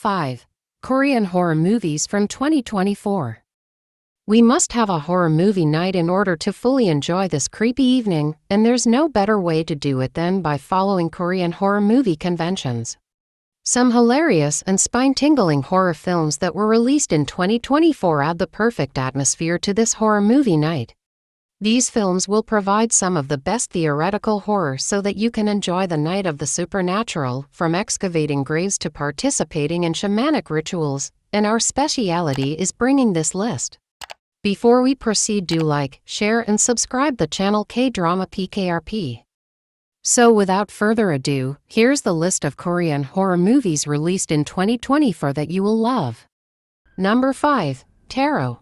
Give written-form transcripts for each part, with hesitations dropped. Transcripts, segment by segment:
5. Korean horror movies from 2024. We must have a horror movie night in order to fully enjoy this creepy evening, and there's no better way to do it than by following Korean horror movie conventions. Some hilarious and spine-tingling horror films that were released in 2024 add the perfect atmosphere to this horror movie night. These films will provide some of the best theoretical horror so that you can enjoy the night of the supernatural, from excavating graves to participating in shamanic rituals, and our speciality is bringing this list. Before we proceed, do like, share and subscribe the channel Kdrama PKRP. So without further ado, here's the list of Korean horror movies released in 2024 that you will love. Number 5. Tarot.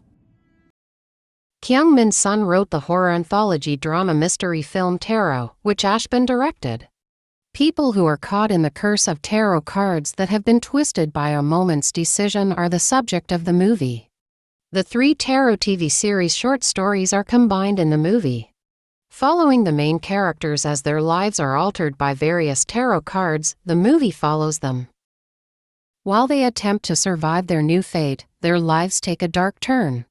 Kyung Min Sun wrote the horror anthology drama mystery film Tarot, which Ashbin directed. People who are caught in the curse of tarot cards that have been twisted by a moment's decision are the subject of the movie. The 3 Tarot TV series short stories are combined in the movie. Following the main characters as their lives are altered by various tarot cards, the movie follows them. While they attempt to survive their new fate, their lives take a dark turn.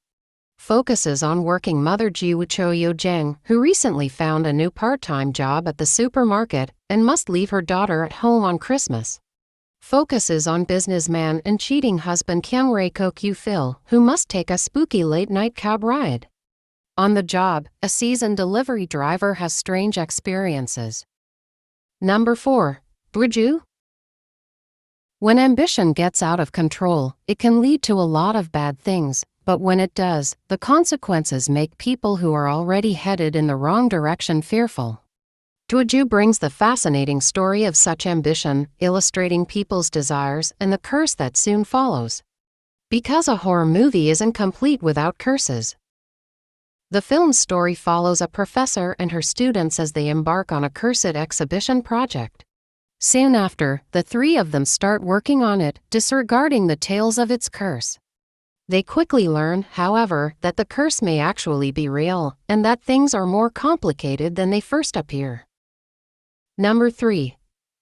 Focuses on working mother Dwiju Yojang, who recently found a new part-time job at the supermarket and must leave her daughter at home on Christmas. Focuses on businessman and cheating husband Kyung Rae-ko Kyu-fil, who must take a spooky late-night cab ride. On the job, a seasoned delivery driver has strange experiences. Number 4. Dwiju. When ambition gets out of control, it can lead to a lot of bad things. But when it does, the consequences make people who are already headed in the wrong direction fearful. Dwiju brings the fascinating story of such ambition, illustrating people's desires and the curse that soon follows. Because a horror movie isn't complete without curses. The film's story follows a professor and her students as they embark on a cursed exhibition project. Soon after, the 3 of them start working on it, disregarding the tales of its curse. They quickly learn, however, that the curse may actually be real, and that things are more complicated than they first appear. Number 3.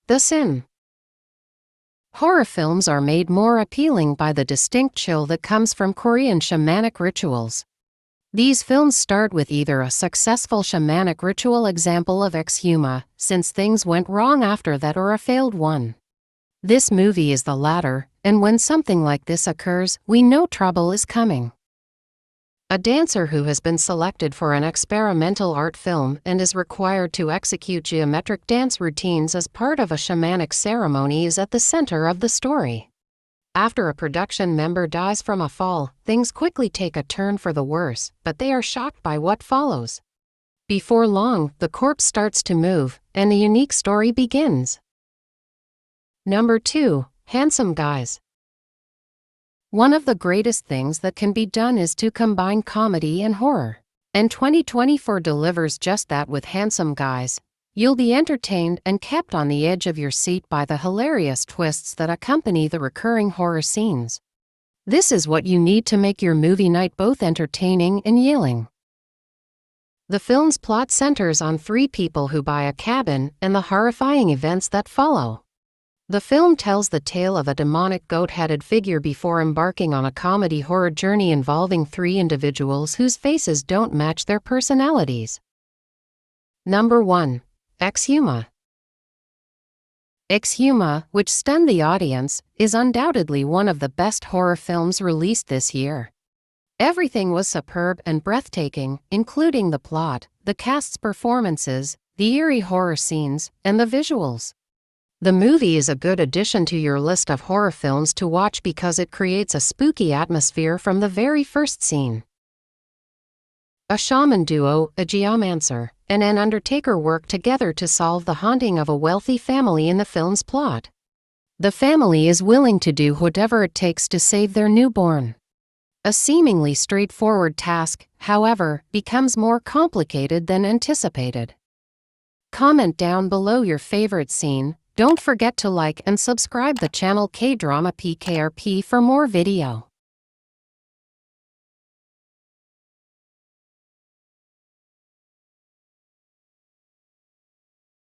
The Sin. Horror films are made more appealing by the distinct chill that comes from Korean shamanic rituals. These films start with either a successful shamanic ritual example of Exhuma, since things went wrong after that, or a failed one. This movie is the latter, and when something like this occurs, we know trouble is coming. A dancer who has been selected for an experimental art film and is required to execute geometric dance routines as part of a shamanic ceremony is at the center of the story. After a production member dies from a fall, things quickly take a turn for the worse, but they are shocked by what follows. Before long, the corpse starts to move, and a unique story begins. Number 2. Handsome Guys. One of the greatest things that can be done is to combine comedy and horror. And 2024 delivers just that with Handsome Guys. You'll be entertained and kept on the edge of your seat by the hilarious twists that accompany the recurring horror scenes. This is what you need to make your movie night both entertaining and yelling. The film's plot centers on 3 people who buy a cabin and the horrifying events that follow. The film tells the tale of a demonic goat-headed figure before embarking on a comedy horror journey involving 3 individuals whose faces don't match their personalities. Number 1. Exhuma. Exhuma, which stunned the audience, is undoubtedly one of the best horror films released this year. Everything was superb and breathtaking, including the plot, the cast's performances, the eerie horror scenes, and the visuals. The movie is a good addition to your list of horror films to watch because it creates a spooky atmosphere from the very first scene. A shaman duo, a geomancer, and an undertaker work together to solve the haunting of a wealthy family in the film's plot. The family is willing to do whatever it takes to save their newborn. A seemingly straightforward task, however, becomes more complicated than anticipated. Comment down below your favorite scene. Don't forget to like and subscribe the channel Kdrama PKRP for more video.